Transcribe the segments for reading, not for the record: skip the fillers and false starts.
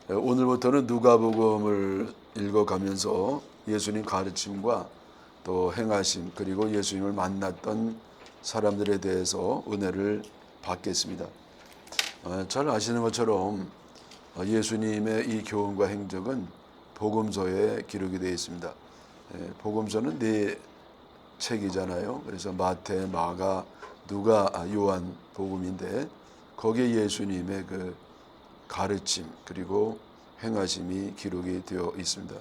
오늘부터는 누가복음을 읽어가면서 예수님 가르침과 또 행하심 그리고 예수님을 만났던 사람들에 대해서 은혜를 받겠습니다. 잘 아시는 것처럼 예수님의 이 교훈과 행적은 복음서에 기록이 되어 있습니다. 복음서는 네 책이잖아요. 그래서 마태, 마가, 누가, 요한 복음인데 거기에 예수님의 그 가르침 그리고 행하심이 기록이 되어 있습니다.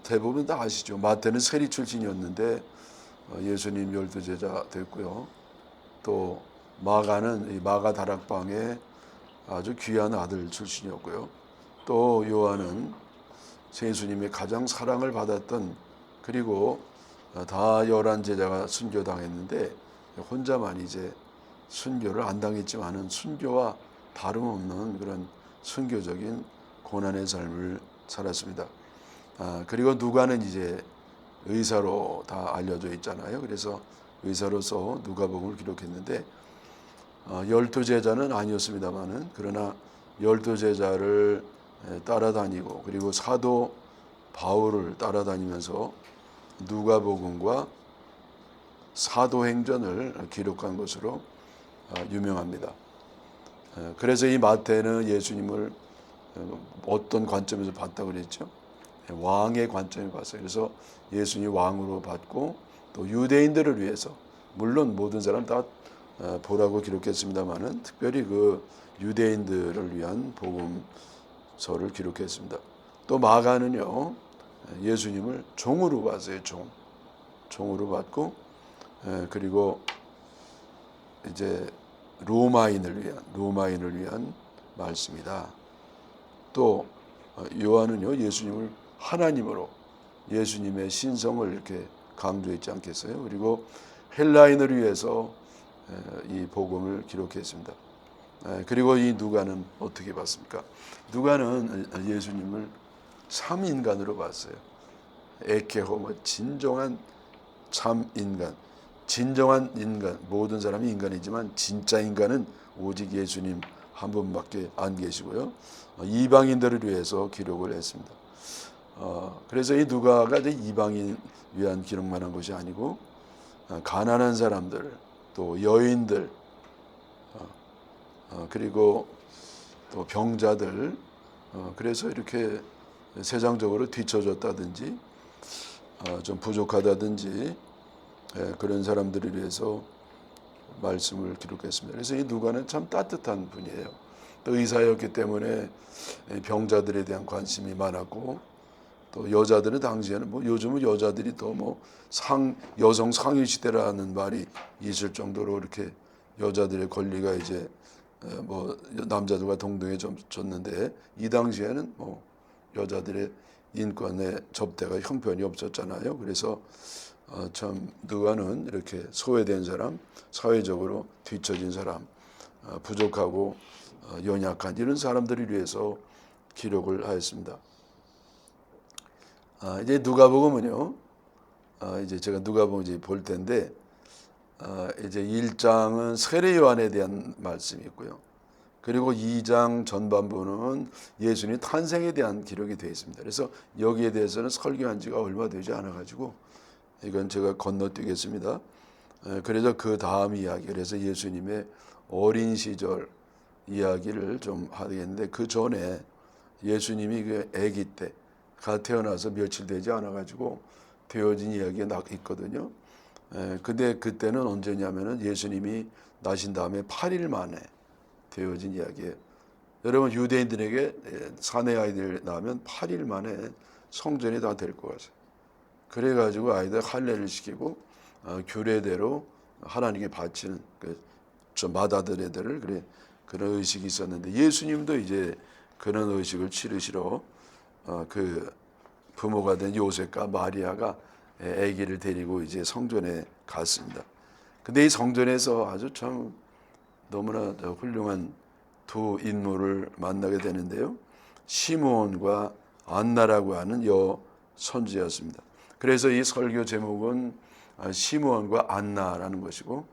대부분 다 아시죠. 마태는 세리 출신이었는데 예수님 12제자 됐고요. 또 마가는 이 마가 다락방의 아주 귀한 아들 출신이었고요. 또 요한은 예수님의 가장 사랑을 받았던, 그리고 다 11제자가 순교당했는데 혼자만 이제 순교를 안 당했지만은 순교와 다름없는 그런 순교적인 고난의 삶을 살았습니다. 그리고 누가는 이제 의사로 다 알려져 있잖아요. 그래서 의사로서 누가복음을 기록했는데 12제자는 아니었습니다만은, 그러나 12제자를 따라다니고 그리고 사도 바울을 따라다니면서 누가복음과 사도행전을 기록한 것으로 유명합니다. 그래서 이 마태는 예수님을 어떤 관점에서 봤다고 그랬죠? 왕의 관점에 봤어요. 그래서 예수님이 왕으로 봤고, 또 유대인들을 위해서, 물론 모든 사람 다 보라고 기록했습니다만은 특별히 그 유대인들을 위한 복음서를 기록했습니다. 또 마가는요, 예수님을 종으로 봤어요. 종으로 봤고, 그리고 이제 로마인을 위한 말씀이다. 또 요한은요, 예수님을 하나님으로, 예수님의 신성을 이렇게 강조했지 않겠어요? 그리고 헬라인을 위해서 이 복음을 기록했습니다. 그리고 이 누가는 어떻게 봤습니까? 누가는 예수님을 참인간으로 봤어요. 에케호, 진정한 참 인간, 진정한 인간. 모든 사람이 인간이지만 진짜 인간은 오직 예수님 한 분밖에 안 계시고요. 이방인들을 위해서 기록을 했습니다. 그래서 이 누가가 이방인 위한 기록만 한 것이 아니고 가난한 사람들, 또 여인들, 그리고 또 병자들, 그래서 이렇게 세상적으로 뒤처졌다든지 좀 부족하다든지 그런 사람들을 위해서 말씀을 기록했습니다. 그래서 이 누가는 참 따뜻한 분이에요. 또 의사였기 때문에 병자들에 대한 관심이 많았고, 또 여자들은 당시에는 요즘은 여자들이 더 여성 상위 시대라는 말이 있을 정도로 이렇게 여자들의 권리가 이제 남자들과 동등해 졌는데, 이 당시에는 여자들의 인권의 접대가 형편이 없었잖아요. 그래서 참 누가는 이렇게 소외된 사람, 사회적으로 뒤처진 사람, 부족하고 연약한 이런 사람들을 위해서 기록을 하였습니다. 이제 누가복음은요, 이제 제가 누가복음 이제 볼 텐데, 이제 1장은 세례 요한에 대한 말씀이 있고요. 그리고 2장 전반부는 예수님 탄생에 대한 기록이 되어 있습니다. 그래서 여기에 대해서는 설교한 지가 얼마 되지 않아 가지고 이건 제가 건너뛰겠습니다. 그래서 그 다음 이야기, 그래서 예수님의 어린 시절 이야기를 좀 하겠는데, 그 전에 예수님이 그 아기 때가 태어나서 며칠 되지 않아 가지고 되어진 이야기가 있거든요. 근데 그때는 언제냐면은 예수님이 나신 다음에 8일 만에 되어진 이야기예요. 여러분, 유대인들에게 사내 아이들 낳으면 8일 만에 성전이 다 될 것 같아요. 그래가지고 아이들 할례를 시키고 규례대로 하나님께 바치는 좀 맏아들애들을 그런 의식이 있었는데, 예수님도 이제 그런 의식을 치르시러 그 부모가 된 요셉과 마리아가 아기를 데리고 이제 성전에 갔습니다. 근데 이 성전에서 아주 참 너무나 훌륭한 두 인물을 만나게 되는데요. 시므온과 안나라고 하는 선지였습니다. 그래서 이 설교 제목은 시므온과 안나라는 것이고,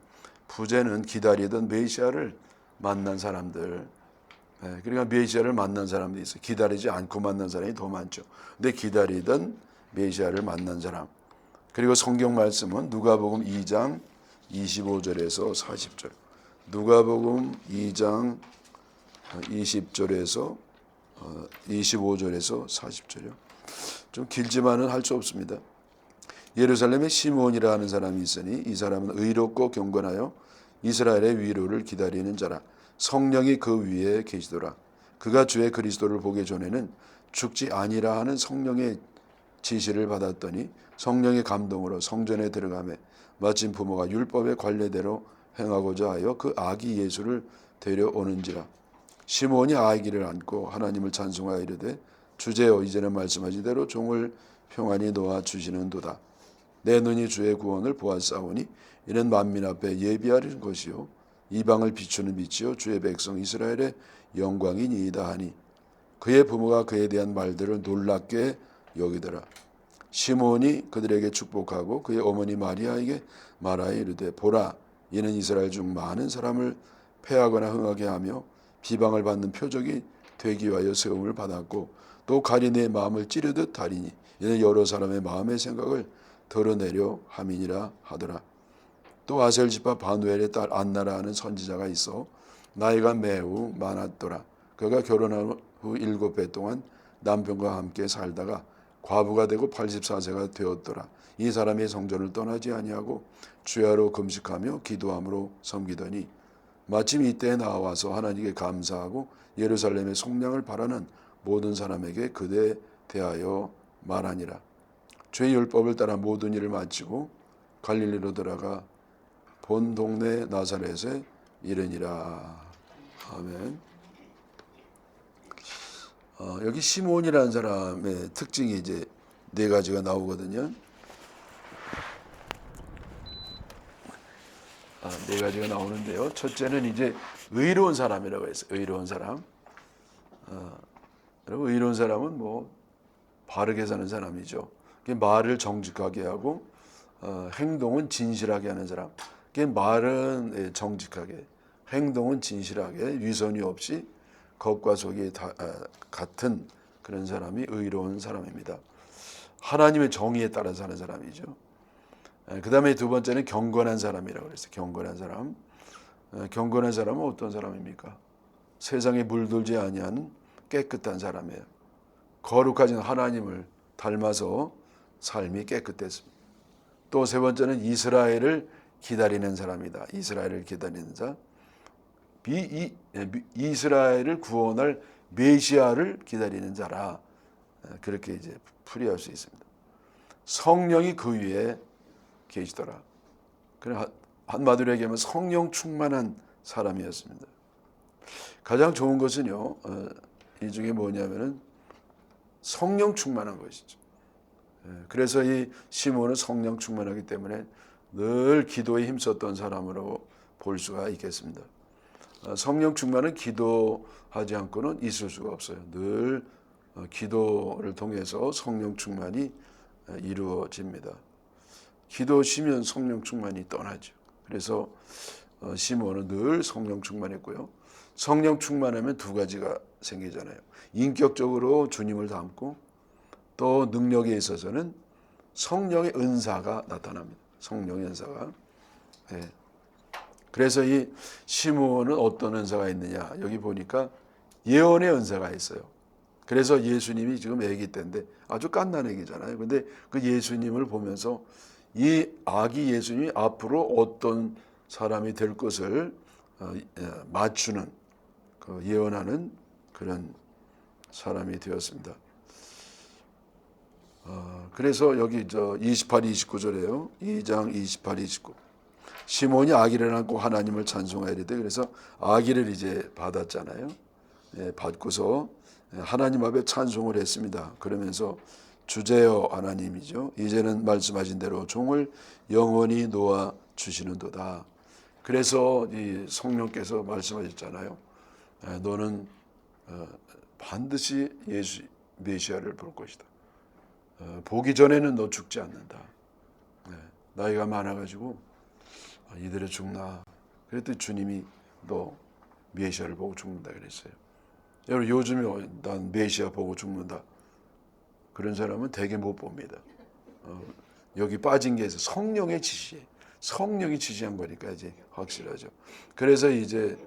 부제는 기다리던 메시아를 만난 사람들, 그러니까 메시아를 만난 사람도 있어요. 기다리지 않고 만난 사람이 더 많죠. 근데 기다리던 메시아를 만난 사람. 그리고 성경 말씀은 누가복음 2장 25절에서 40절. 누가복음 2장 20절에서 25절에서 40절이요. 좀 길지만은 할 수 없습니다. 예루살렘에 시므온이라 는 사람이 있으니 이 사람은 의롭고 경건하여 이스라엘의 위로를 기다리는 자라. 성령이 그 위에 계시더라. 그가 주의 그리스도를 보기 전에는 죽지 아니라 하는 성령의 지시를 받았더니 성령의 감동으로 성전에 들어가매 마침 부모가 율법의 관례대로 행하고자 하여 그 아기 예수를 데려오는지라. 시므온이 아기를 안고 하나님을 찬송하여 이르되 주제여 이제는 말씀하신 대로 종을 평안히 놓아 주시는도다. 내 눈이 주의 구원을 보았사오니 이는 만민 앞에 예비하는 것이요 이방을 비추는 빛이요 주의 백성 이스라엘의 영광이니이다 하니 그의 부모가 그에 대한 말들을 놀랍게 여기더라. 시므온이 그들에게 축복하고 그의 어머니 마리아에게 말하여 이르되 보라 이는 이스라엘 중 많은 사람을 패하거나 흥하게 하며 비방을 받는 표적이 되기 위하여 세움을 받았고 또 가리내의 마음을 찌르듯 하리니 이는 여러 사람의 마음의 생각을 드러내려 함이니라 하더라. 또 아셀 지파 바누엘의 딸 안나라 하는 선지자가 있어 나이가 매우 많았더라. 그가 결혼한 후 7배 동안 남편과 함께 살다가 과부가 되고 84세가 되었더라. 이 사람이 성전을 떠나지 아니하고 주야로 금식하며 기도함으로 섬기더니 마침 이때에 나와서 하나님께 감사하고 예루살렘의 속량을 바라는 모든 사람에게 그대에 대하여 말하니라. 죄의 율법을 따라 모든 일을 마치고 갈릴리로 들어가 본 동네 나사렛에 이르니라. 아멘. 여기 시몬이라는 사람의 특징이 이제 네 가지가 나오거든요. 네 가지가 나오는데요. 첫째는 이제 의로운 사람이라고 했어요. 의로운 사람. 여러분 의로운 사람은 뭐 바르게 사는 사람이죠. 말을 정직하게 하고 행동은 진실하게 하는 사람. 말은 정직하게, 행동은 진실하게, 위선이 없이 겉과 속이 같은 그런 사람이 의로운 사람입니다. 하나님의 정의에 따라 사는 사람이죠. 그 다음에 두 번째는 경건한 사람이라고 그랬어요. 경건한 사람. 경건한 사람은 어떤 사람입니까? 세상에 물들지 아니한 깨끗한 사람이에요. 거룩하신 하나님을 닮아서 삶이 깨끗했습니다. 또 세 번째는 이스라엘을 기다리는 사람이다. 이스라엘을 기다리는 자. 이스라엘을 구원할 메시아를 기다리는 자라. 그렇게 이제 풀이할 수 있습니다. 성령이 그 위에 계시더라. 한마디로 얘기하면 성령 충만한 사람이었습니다. 가장 좋은 것은요, 이 중에 뭐냐면은 성령 충만한 것이죠. 그래서 이 시몬은 성령 충만하기 때문에 늘 기도에 힘썼던 사람으로 볼 수가 있겠습니다. 성령 충만은 기도하지 않고는 있을 수가 없어요. 늘 기도를 통해서 성령 충만이 이루어집니다. 기도 쉬면 성령 충만이 떠나죠. 그래서 시몬은 늘 성령 충만했고요. 성령 충만하면 두 가지가 생기잖아요. 인격적으로 주님을 닮고 또 능력에 있어서는 성령의 은사가 나타납니다. 성령의 은사가. 네. 그래서 이 시몬은 어떤 은사가 있느냐. 여기 보니까 예언의 은사가 있어요. 그래서 예수님이 지금 아기 때인데 아주 갓난 아기잖아요. 근데 그 예수님을 보면서 이 아기 예수님이 앞으로 어떤 사람이 될 것을 맞추는 예언하는 그런 사람이 되었습니다. 그래서 여기 28, 29절에요. 2장 28, 29. 시몬이 아기를 안고 하나님을 찬송하여 이르되 그래서 아기를 이제 받았잖아요. 받고서 하나님 앞에 찬송을 했습니다. 그러면서 주제여 하나님이죠. 이제는 말씀하신 대로 종을 영원히 놓아 주시는도다. 그래서 이 성령께서 말씀하셨잖아요. 너는 반드시 예수 메시아를 볼 것이다. 보기 전에는 너 죽지 않는다. 나이가 많아가지고 이대로 죽나. 그랬더니 주님이 너 메시아를 보고 죽는다 그랬어요. 여러분 요즘에 난 메시아 보고 죽는다 그런 사람은 대개 못 봅니다. 여기 빠진 게 성령의 지시, 성령이 지시한 거니까 이제 확실하죠. 그래서 이제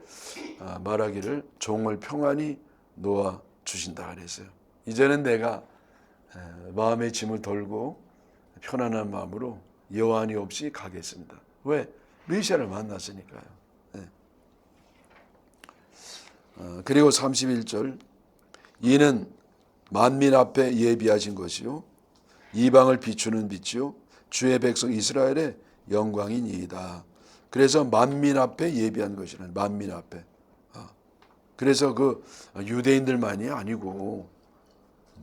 말하기를 종을 평안히 놓아 주신다 그랬어요. 이제는 내가 마음의 짐을 덜고 편안한 마음으로 여한이 없이 가겠습니다. 왜? 메시아를 만났으니까요. 네. 그리고 31절 이는 만민 앞에 예비하신 것이요 이방을 비추는 빛이요 주의 백성 이스라엘의 영광이니이다. 그래서 만민 앞에 예비한 것이라는 만민 앞에. 그래서 그 유대인들만이 아니고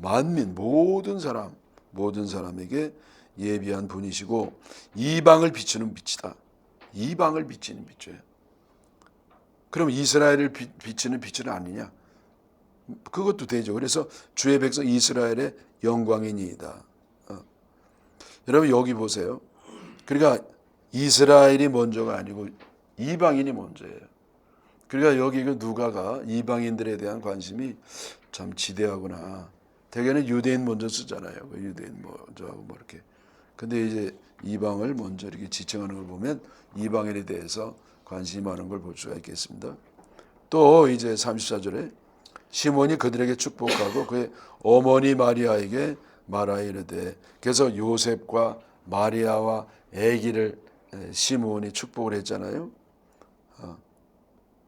만민 모든 사람에게 예비한 분이시고 이방을 비추는 빛이다. 이방을 비치는 빛이에요. 그럼 이스라엘을 비치는 빛은 아니냐? 그것도 되죠. 그래서 주의 백성 이스라엘의 영광이니이다. 여러분 여기 보세요. 그러니까 이스라엘이 먼저가 아니고 이방인이 먼저예요. 그러니까 여기 그 누가가 이방인들에 대한 관심이 참 지대하구나. 대개는 유대인 먼저 쓰잖아요. 유대인 먼저 하고 뭐 이렇게. 근데 이제 이방을 먼저 이렇게 지칭하는 걸 보면 이방인에 대해서 관심이 많은 걸 볼 수가 있겠습니다. 또 이제 34절에 시몬이 그들에게 축복하고 그의 어머니 마리아에게 말하여 이르되 그래서 요셉과 마리아와 아기를 시몬이 축복을 했잖아요.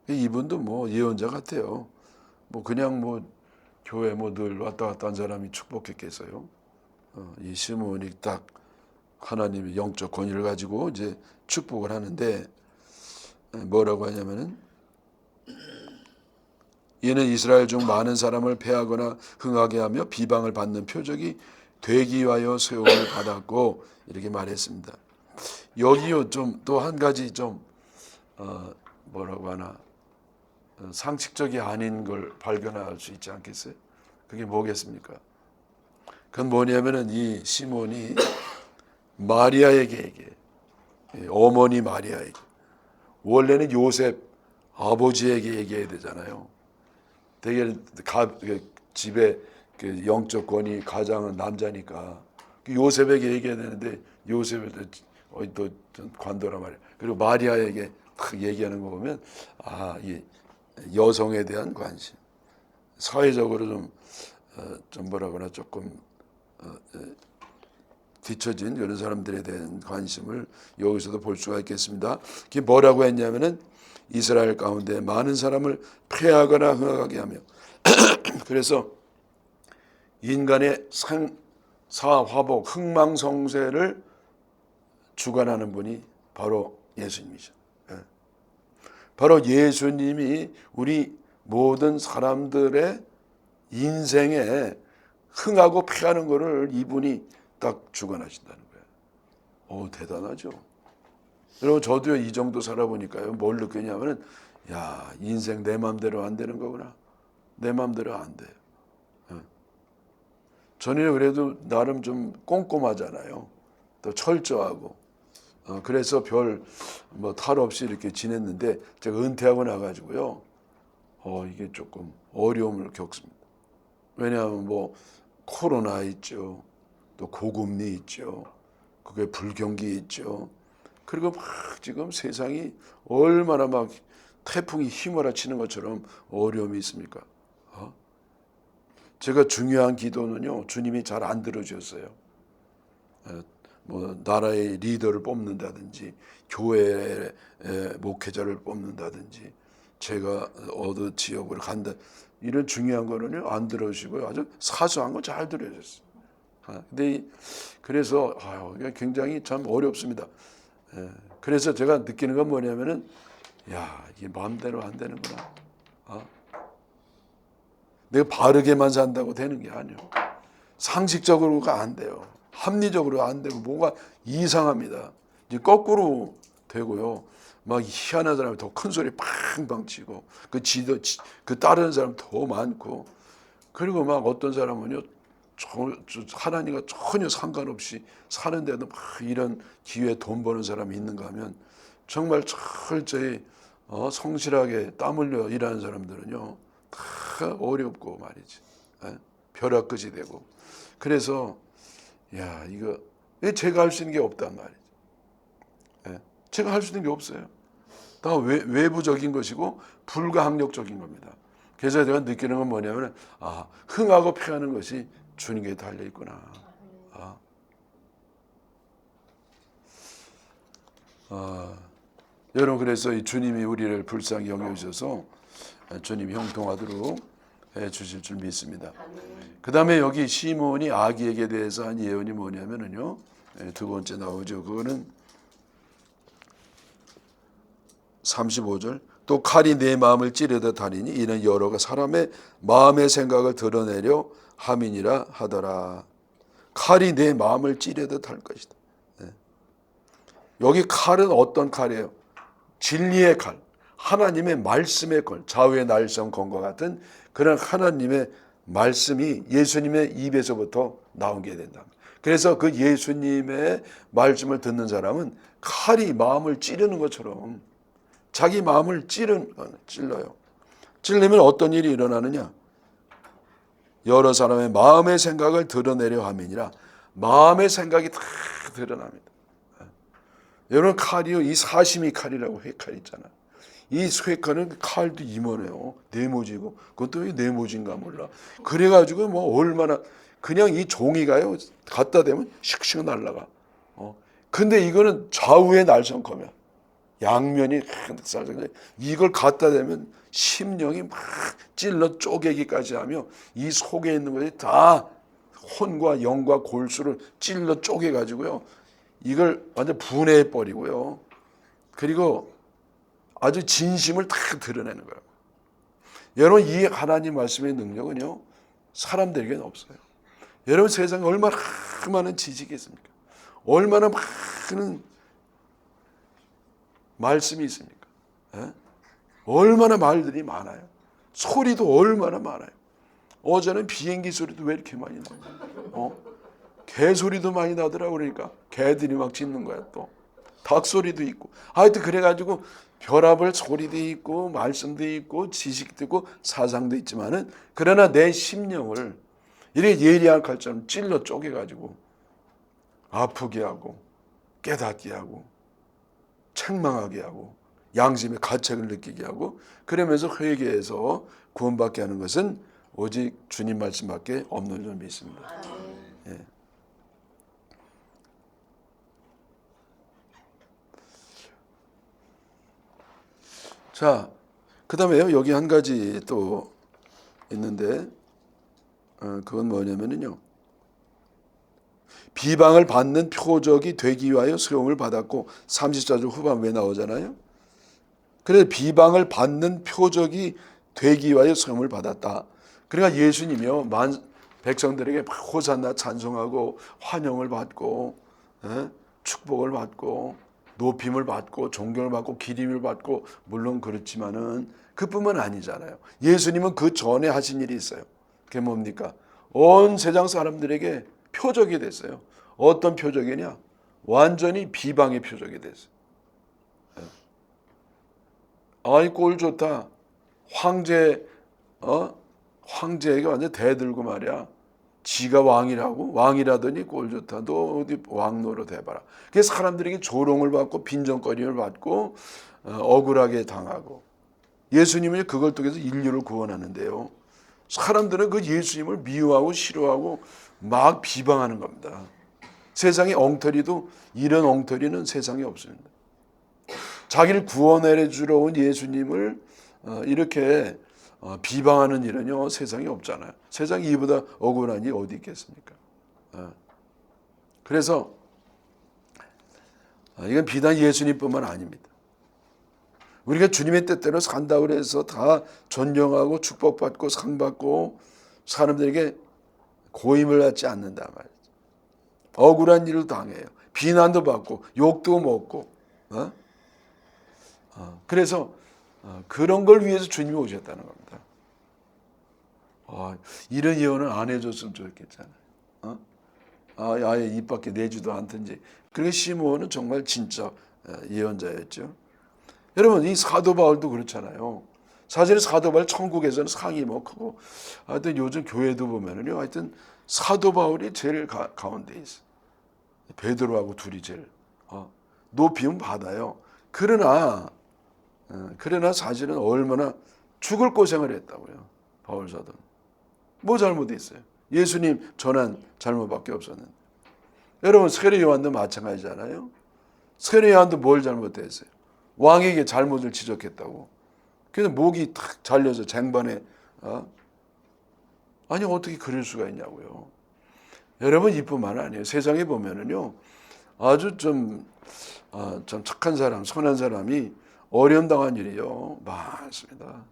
이분도 뭐 예언자 같아요. 뭐 그냥 뭐 교회 뭐 늘 왔다 갔다 한 사람이 축복했겠어요. 이 시몬이 딱 하나님의 영적 권위를 가지고 이제 축복을 하는데 뭐라고 하냐면은 이는 이스라엘 중 많은 사람을 패하거나 흥하게 하며 비방을 받는 표적이 되기 위하여 세움을 받았고 이렇게 말했습니다. 여기요 좀 또 한 가지 좀 뭐라고 하나 상식적이 아닌 걸 발견할 수 있지 않겠어요? 그게 뭐겠습니까? 그건 뭐냐면은 이 시몬이 마리아에게 얘기해. 어머니 마리아에게. 원래는 요셉 아버지에게 얘기해야 되잖아요. 되게 집에 그 영적 권위 가장은 남자니까 요셉에게 얘기해야 되는데 요셉을 또 관둬라 말이야. 그리고 마리아에게 딱 얘기하는 거 보면 이 여성에 대한 관심, 사회적으로 좀 뭐라거나 조금 뒤처진 이런 사람들에 대한 관심을 여기서도 볼 수가 있겠습니다. 그게 뭐라고 했냐면은 이스라엘 가운데 많은 사람을 패하거나 흥하게 하며 그래서 인간의 사화복 흥망성쇠를 주관하는 분이 바로 예수님이죠. 바로 예수님이 우리 모든 사람들의 인생에 흥하고 패하는 것을 이분이 딱 주관하신다는 거예요. 대단하죠. 여러분 저도 이 정도 살아보니까요. 뭘 느끼냐면은 인생 내 맘대로 안 되는 거구나. 내 맘대로 안 돼요. 저는 그래도 나름 좀 꼼꼼하잖아요. 또 철저하고. 그래서 별 뭐 탈 없이 이렇게 지냈는데 제가 은퇴하고 나가지고요. 이게 조금 어려움을 겪습니다. 왜냐하면 뭐 코로나 있죠. 또 고금리 있죠. 그게 불경기 있죠. 그리고 막 지금 세상이 얼마나 막 태풍이 휘몰아치는 것처럼 어려움이 있습니까? 제가 중요한 기도는요, 주님이 잘 안 들어주셨어요. 뭐 나라의 리더를 뽑는다든지 교회의 목회자를 뽑는다든지 제가 어느 지역으로 간다 이런 중요한 거는요 안 들어주시고요 아주 사소한 거 잘 들어주셨어요. 근데 그래서 굉장히 참 어렵습니다. 그래서 제가 느끼는 건 뭐냐면은 이게 마음대로 안 되는구나. 내가 바르게만 산다고 되는 게 아니에요. 상식적으로가 안 돼요. 합리적으로 안 되고 뭔가 이상합니다. 이제 거꾸로 되고요. 막 희한한 사람이 더 큰 소리 팡팡 치고 그 따르는 사람 더 많고 그리고 막 어떤 사람은요 하나님과 전혀 상관없이 사는데도 막 이런 기회에 돈 버는 사람이 있는가 하면 정말 철저히 성실하게 땀 흘려 일하는 사람들은요 다 어렵고 말이지. 벼락끝이 되고. 그래서 야, 이거 제가 할 수 있는 게 없단 말이죠. 제가 할 수 있는 게 없어요. 다 외부적인 것이고 불가항력적인 겁니다. 그래서 제가 느끼는 건 뭐냐면 흥하고 피하는 것이 주님께 달려 있구나. 여러분, 그래서 이 주님이 우리를 불쌍히 여겨주셔서 주님이 형통하도록 해주실 줄 믿습니다. 그 다음에 여기 시몬이 아기에게 대해서 한 예언이 뭐냐면요, 두 번째 나오죠. 그거는 35절. 또 칼이 내 마음을 찌르다 다니니 이는 여러가 사람의 마음의 생각을 드러내려 함이니라 하더라. 칼이 내 마음을 찌르듯 할 것이다. 여기 칼은 어떤 칼이에요? 진리의 칼, 하나님의 말씀의 칼, 좌우의 날성 검과 같은 그런 하나님의 말씀이 예수님의 입에서부터 나오게 된다. 그래서 그 예수님의 말씀을 듣는 사람은 칼이 마음을 찌르는 것처럼 자기 마음을 찔러요. 찔르면 어떤 일이 일어나느냐? 여러 사람의 마음의 생각을 드러내려 함이니라. 마음의 생각이 다 드러납니다. 여러분, 칼이요, 이 사시미 칼이라고 회칼 있잖아. 이 쇠칼은 칼도 임원해요. 네모지고, 그것도 왜 네모진가 몰라. 그래가지고 뭐 얼마나 그냥 이 종이가요 갖다 대면 씩씩 날라가. 근데 이거는 좌우의 날성검이야. 양면이 쌀쌀. 이걸 갖다 대면 심령이 막 찔러 쪼개기까지 하며 이 속에 있는 것이 다 혼과 영과 골수를 찔러 쪼개가지고요. 이걸 완전 분해해 버리고요. 그리고 아주 진심을 다 드러내는 거예요. 여러분, 이 하나님 말씀의 능력은요, 사람들에게는 없어요. 여러분, 세상에 얼마나 많은 지식이 있습니까? 얼마나 많은 말씀이 있습니까? 얼마나 말들이 많아요. 소리도 얼마나 많아요. 어제는 비행기 소리도 왜 이렇게 많이 나요? 개 소리도 많이 나더라. 그러니까 개들이 막 짖는 거야. 또 닭 소리도 있고, 하여튼 그래가지고 별의별 소리도 있고 말씀도 있고 지식도 있고 사상도 있지만은, 그러나 내 심령을 이렇게 예리한 칼처럼 찔러 쪼개가지고 아프게 하고 깨닫게 하고 책망하게 하고 양심의 가책을 느끼게 하고, 그러면서 회개해서 구원받게 하는 것은 오직 주님 말씀밖에 없는 줄 믿습니다. 예. 자, 그 다음에 여기 한 가지 또 있는데, 그건 뭐냐면요, 비방을 받는 표적이 되기 위하여 수용을 받았고, 34절 후반부에 나오잖아요. 그래서 비방을 받는 표적이 되기 위하여 수용을 받았다. 그러니까 예수님이요, 백성들에게 호산나 찬송하고 환영을 받고 축복을 받고 높임을 받고 존경을 받고 기림을 받고, 물론 그렇지만은 그뿐만 아니잖아요. 예수님은 그 전에 하신 일이 있어요. 그게 뭡니까? 온 세상 사람들에게 표적이 됐어요. 어떤 표적이냐? 완전히 비방의 표적이 됐어요. 아이, 꼴 좋다. 황제에게 완전 대들고 말이야. 지가 왕이라더니 꼴 좋다. 너 어디 왕 노릇 해봐라. 그래서 사람들에게 조롱을 받고 빈정거림을 받고 억울하게 당하고, 예수님은 그걸 통해서 인류를 구원하는데요, 사람들은 그 예수님을 미워하고 싫어하고 막 비방하는 겁니다. 세상에 엉터리도 이런 엉터리는 세상에 없습니다. 자기를 구원해 주러 온 예수님을 이렇게 비방하는 일은요, 세상에 없잖아요. 세상에 이보다 억울한 일이 어디 있겠습니까? 그래서 이건 비단 예수님뿐만 아닙니다. 우리가 주님의 뜻대로 산다고 해서 다 존경하고 축복받고 상받고 사람들에게 고임을 받지 않는단 말이죠. 억울한 일을 당해요. 비난도 받고 욕도 먹고. 그래서 그런 걸 위해서 주님이 오셨다는 겁니다. 이런 예언을 안 해줬으면 좋겠잖아요. 아예 입 밖에 내지도 않든지. 그러니까 시므온은 정말 진짜 예언자였죠. 여러분, 이 사도 바울도 그렇잖아요. 사실은 사도 바울 천국에서는 상이 뭐 크고, 하여튼 요즘 교회도 보면은요, 하여튼 사도 바울이 제일 가운데 있어. 베드로하고 둘이 제일 높이면 받아요. 그러나 사실은 얼마나 죽을 고생을 했다고요. 바울 사도는. 뭐 잘못했어요? 예수님 전한 잘못밖에 없었는데. 여러분 세례 요한도 마찬가지잖아요. 세례 요한도 뭘 잘못했어요? 왕에게 잘못을 지적했다고. 그래서 목이 탁 잘려서 쟁반에 아니 어떻게 그럴 수가 있냐고요. 여러분 이뿐만 아니에요. 세상에 보면은요 아주 좀 착한 사람, 선한 사람이 어려움 당한 일이요 많습니다.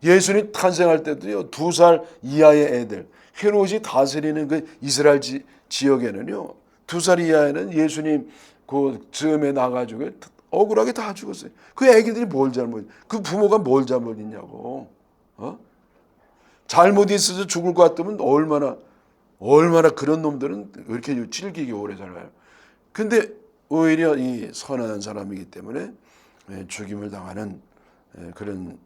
예수님 탄생할 때도요 2살 이하의 애들, 헤롯이 다스리는 그 이스라엘 지역에는요 2살 이하에는 예수님 그 즈음에 나가지고 억울하게 다 죽었어요. 그 애기들이 뭘 그 부모가 뭘 잘못했냐고. 잘못 있어서 죽을 것 같으면 얼마나 그런 놈들은 이렇게 질기게 오래 살아요. 근데 오히려 이 선한 사람이기 때문에 죽임을 당하는 그런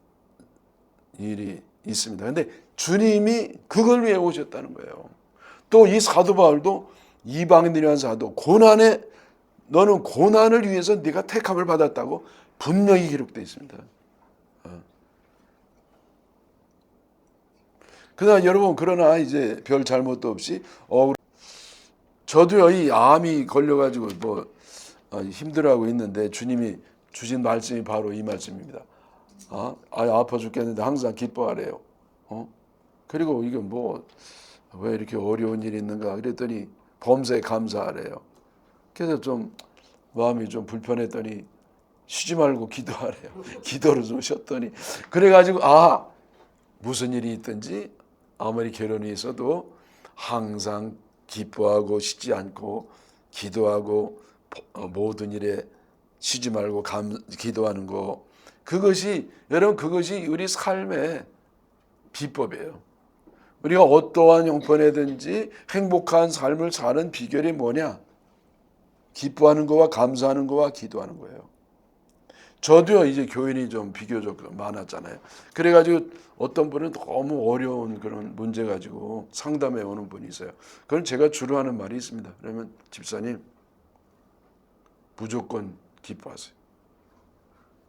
일이 있습니다. 근데 주님이 그걸 위해 오셨다는 거예요. 또 이 사도 바울도 이방인들이란 사도 너는 고난을 위해서 네가 택함을 받았다고 분명히 기록되어 있습니다. 그러나 이제 별 잘못도 없이 저도요 이 암이 걸려가지고 힘들어하고 있는데 주님이 주신 말씀이 바로 이 말씀입니다. 아파 죽겠는데 항상 기뻐하래요. 그리고 이게 왜 이렇게 어려운 일이 있는가 그랬더니 범사에 감사하래요. 그래서 좀 마음이 좀 불편했더니 쉬지 말고 기도하래요. 기도를 좀 쉬었더니 그래가지고 무슨 일이 있든지 아무리 결혼이 있어도 항상 기뻐하고 쉬지 않고 기도하고 모든 일에 쉬지 말고 기도하는 거 여러분 그것이 우리 삶의 비법이에요. 우리가 어떠한 형편이든지 행복한 삶을 사는 비결이 뭐냐? 기뻐하는 거와 감사하는 거와 기도하는 거예요. 저도요 이제 교인이 좀 비교적 많았잖아요. 그래가지고 어떤 분은 너무 어려운 그런 문제 가지고 상담해 오는 분이 있어요. 그건 제가 주로 하는 말이 있습니다. 그러면 집사님 무조건 기뻐하세요.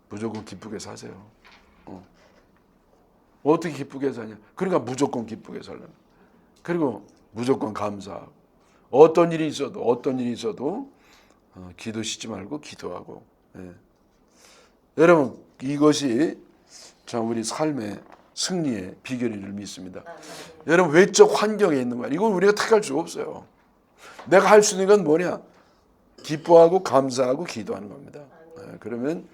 무조건 기쁘게 사세요. 어떻게 기쁘게 사냐? 그러니까 무조건 기쁘게 살라는. 그리고 무조건 감사하고 어떤 일이 있어도 기도 쉬지 말고 기도하고. 여러분 이것이 참 우리 삶의 승리의 비결인 줄 믿습니다. 여러분 외적 환경에 있는 거야. 이건 우리가 택할 수가 없어요. 내가 할 수 있는 건 뭐냐? 기뻐하고 감사하고 기도하는 겁니다. 그러면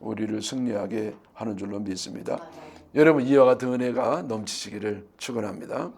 우리를 승리하게 하는 줄로 믿습니다. 여러분 이와 같은 은혜가 넘치시기를 축원합니다.